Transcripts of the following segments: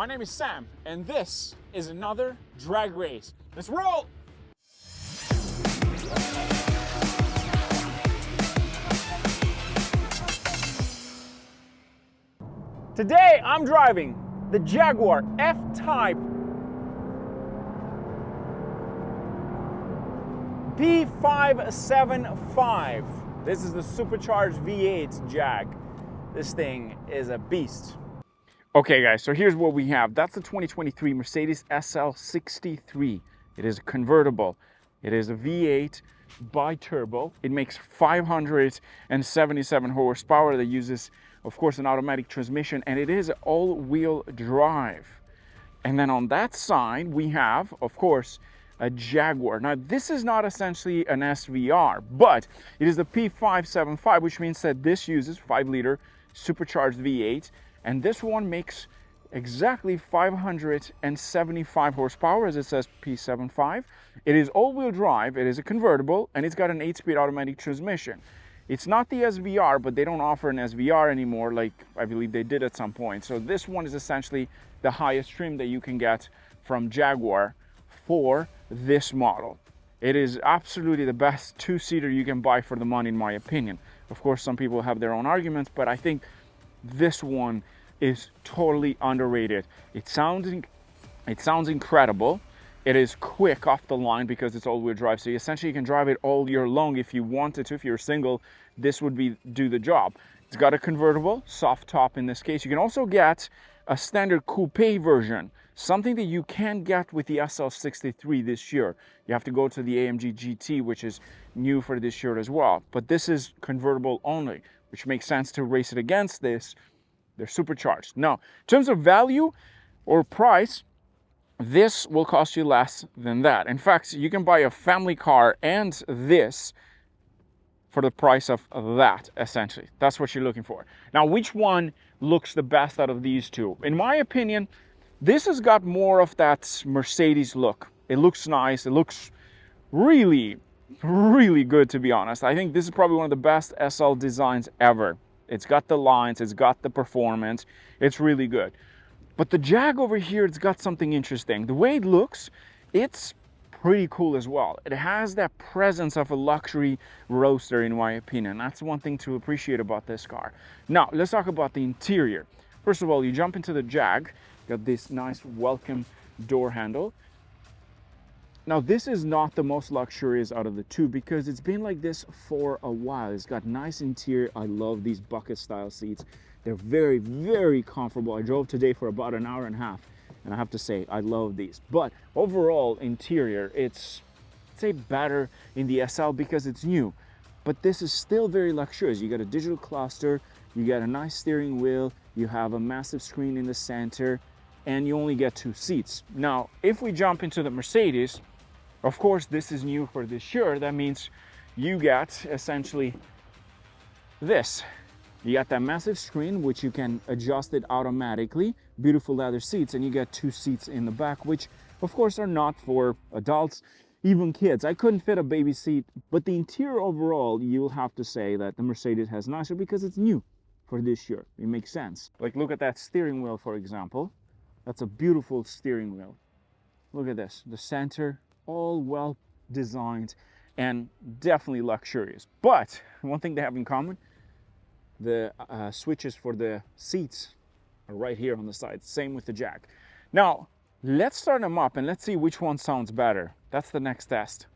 My name is Sam, and this is another drag race. Let's roll! Today I'm driving the Jaguar F Type P575. This is the supercharged V8 Jag. This thing is a beast. Okay guys, so here's what we have. That's the 2023 Mercedes SL63. It is a convertible. It is a V8 bi-turbo. It makes 577 horsepower that uses, of course, an automatic transmission, and it is all-wheel drive. And then on that side, we have, of course, a Jaguar. Now, this is not essentially an SVR, but it is the P575, which means that this uses 5-liter supercharged V8, and this one makes exactly 575 horsepower, as it says P75. It is all-wheel drive, it is a convertible, and it's got an 8-speed automatic transmission. It's not the SVR, but they don't offer an SVR anymore, like I believe they did at some point. So this one is essentially the highest trim that you can get from Jaguar for this model. It is absolutely the best two-seater you can buy for the money, in my opinion. Of course, some people have their own arguments, but I think this one is totally underrated. It sounds incredible. It is quick off the line because it's all-wheel drive, so you essentially can drive it all year long if you wanted to. If you're single, this would do the job. It's got a convertible, soft top in this case. You can also get a standard coupe version, something that you can get with the SL63 this year. You have to go to the AMG GT, which is new for this year as well. But this is convertible only, which makes sense to race it against this. They're supercharged. Now, in terms of value or price, this will cost you less than that. In fact, you can buy a family car and this for the price of that, essentially. That's what you're looking for. Now, which one looks the best out of these two? In my opinion, this has got more of that Mercedes look. It looks nice. It looks really, really good, to be honest. I think this is probably one of the best SL designs ever. It's got the lines, it's got the performance, it's really good. But the Jag over here, it's got something interesting. The way it looks, it's pretty cool as well. It has that presence of a luxury roadster, in my opinion. That's one thing to appreciate about this car. Now, let's talk about the interior. First of all, you jump into the Jag, got this nice welcome door handle. Now, this is not the most luxurious out of the two because it's been like this for a while. It's got nice interior. I love these bucket style seats. They're very, very comfortable. I drove today for about an hour and a half, and I have to say, I love these. But overall interior, it's, I'd say, better in the SL because it's new. But this is still very luxurious. You got a digital cluster, you got a nice steering wheel, you have a massive screen in the center, and you only get 2 seats. Now, if we jump into the Mercedes, of course, this is new for this year. That means you get essentially this. You got that massive screen, which you can adjust it automatically. Beautiful leather seats, and you get 2 seats in the back, which of course are not for adults, even kids. I couldn't fit a baby seat, but the interior overall, you'll have to say that the Mercedes has nicer because it's new for this year. It makes sense. Like, look at that steering wheel, for example. That's a beautiful steering wheel. Look at this, the center, all well designed and definitely luxurious. But one thing they have in common, the switches for the seats are right here on the side. Same with the Jag. Now, let's start them up and let's see which one sounds better. That's the next test.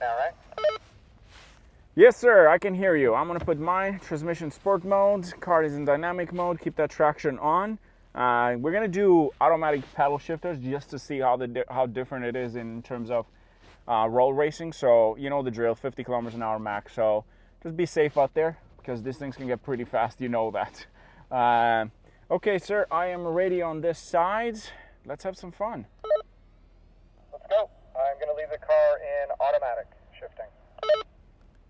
All right. Yes, sir, I can hear you. I'm gonna put my transmission sport mode, car is in dynamic mode, keep that traction on. We're gonna do automatic paddle shifters just to see how different it is in terms of roll racing. So you know the drill, 50 kilometers an hour max. So just be safe out there because these things can get pretty fast, you know that. Okay, sir, I am ready on this side. Let's have some fun. Let's go. I'm going to leave the car in automatic shifting.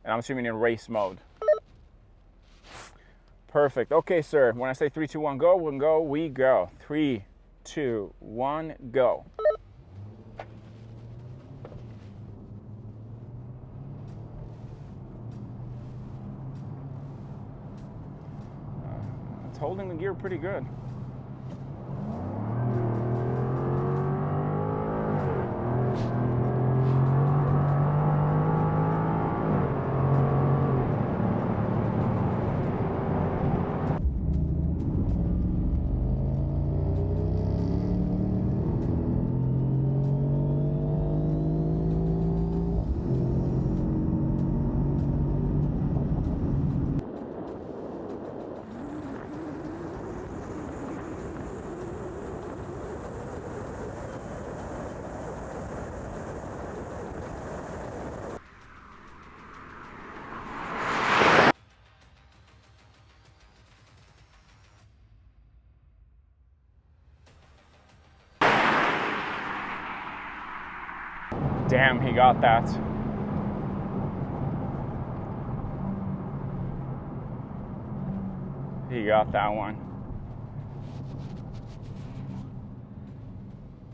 And I'm assuming in race mode. Perfect. Okay, sir. When I say 3, 2, 1, go, we go. 3, 2, 1, go. It's holding the gear pretty good. Damn, he got that. He got that one.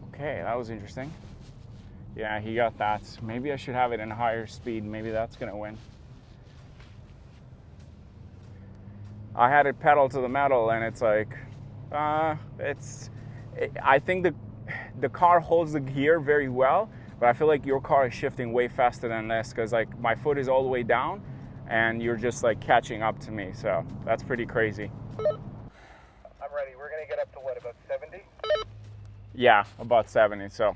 Okay, that was interesting. Yeah, he got that. Maybe I should have it in higher speed. Maybe that's gonna win. I had it pedal to the metal and it's like, I think the car holds the gear very well, but I feel like your car is shifting way faster than this because like my foot is all the way down and you're just like catching up to me. So that's pretty crazy. I'm ready. We're going to get up to what, about 70? Yeah, about 70. So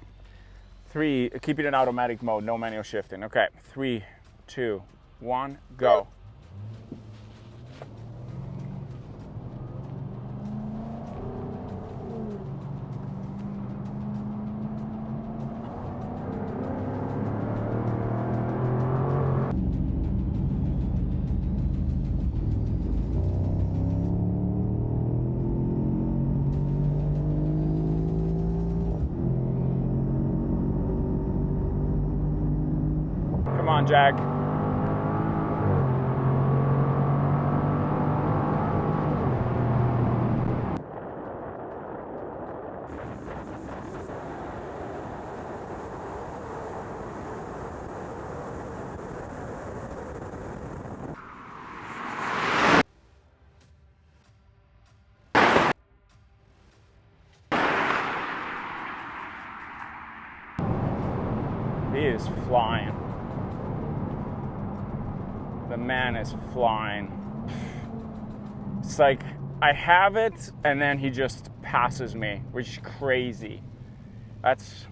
3, keep it in automatic mode, no manual shifting. Okay, 3, 2, 1, go. Come on, Jag. He is flying. The man is flying. It's like I have it and then he just passes me, which is crazy. That's...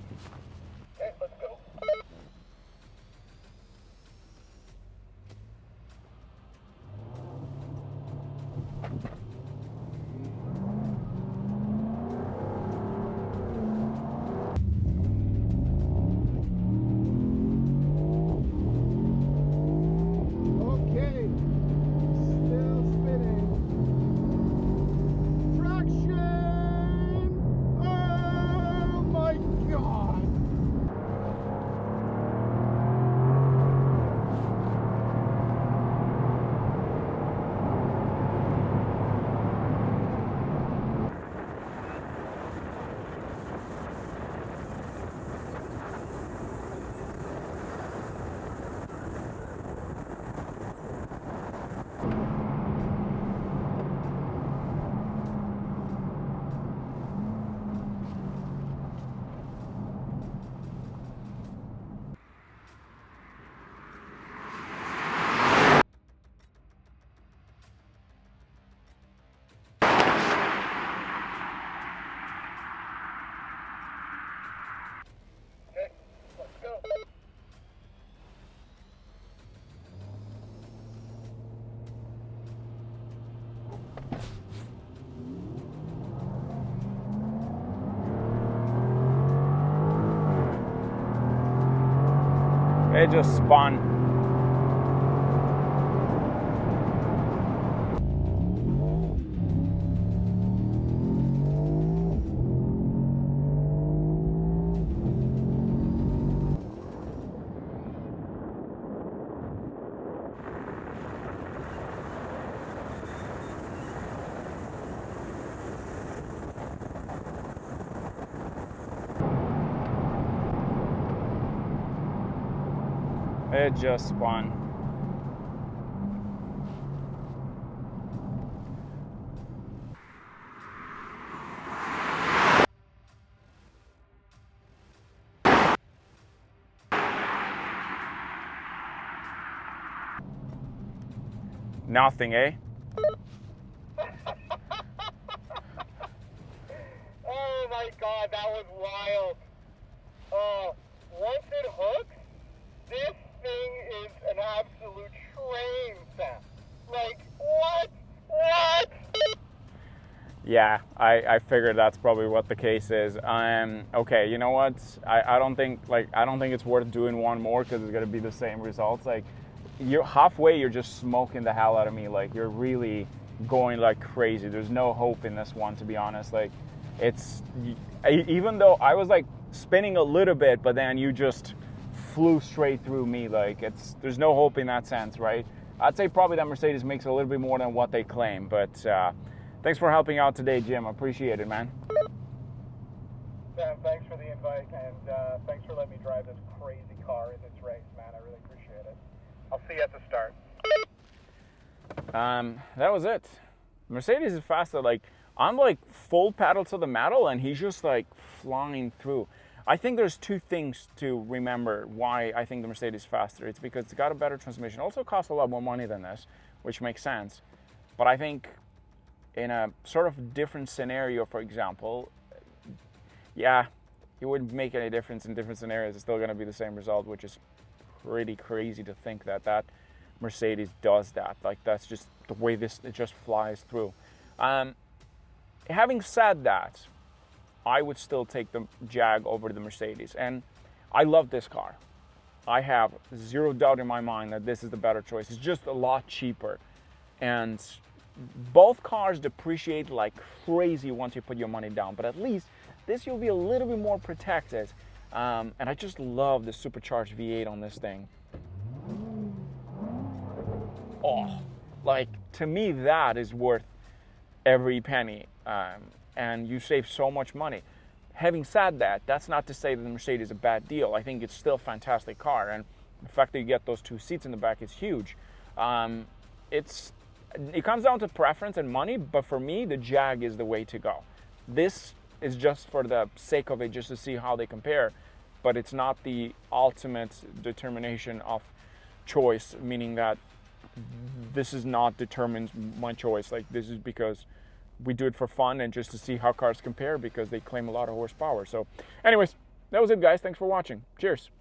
Okay, let's go. It just spun. It just spun. Nothing, eh? Oh my god, that was wild. Once it hooks, this thing is an absolute train set. Like, what? What? Yeah, I figured that's probably what the case is. Okay, you know what? I don't think it's worth doing one more because it's gonna be the same results. Like, you're halfway, you're just smoking the hell out of me. Like, you're really going like crazy. There's no hope in this one, to be honest. Like, even though I was like spinning a little bit, but then you just flew straight through me. Like, there's no hope in that sense, right? I'd say probably that Mercedes makes a little bit more than what they claim, but thanks for helping out today, Jim. I appreciate it, man. Sam, thanks for the invite, and thanks for letting me drive this crazy car in this race, man. I really appreciate it. I'll see you at the start. That was it. Mercedes is faster. Like, I'm like full pedal to the metal, and he's just like flying through. I think there's two things to remember why I think the Mercedes is faster. It's because it's got a better transmission. Also costs a lot more money than this, which makes sense. But I think in a sort of different scenario, for example, yeah, it wouldn't make any difference in different scenarios. It's still going to be the same result, which is pretty crazy to think that Mercedes does that. Like, that's just the way it just flies through. Having said that, I would still take the Jag over the Mercedes. And I love this car. I have zero doubt in my mind that this is the better choice. It's just a lot cheaper. And both cars depreciate like crazy once you put your money down. But at least this, you'll be a little bit more protected. And I just love the supercharged V8 on this thing. Oh, like, to me, that is worth every penny. And you save so much money. Having said that, that's not to say that the Mercedes is a bad deal. I think it's still a fantastic car, and the fact that you get those two seats in the back is huge. It comes down to preference and money, but for me, the Jag is the way to go. This is just for the sake of it, just to see how they compare, but it's not the ultimate determination of choice, meaning that this is not determines my choice. Like, this is because we do it for fun and just to see how cars compare, because they claim a lot of horsepower. So anyways, that was it, guys. Thanks for watching. Cheers.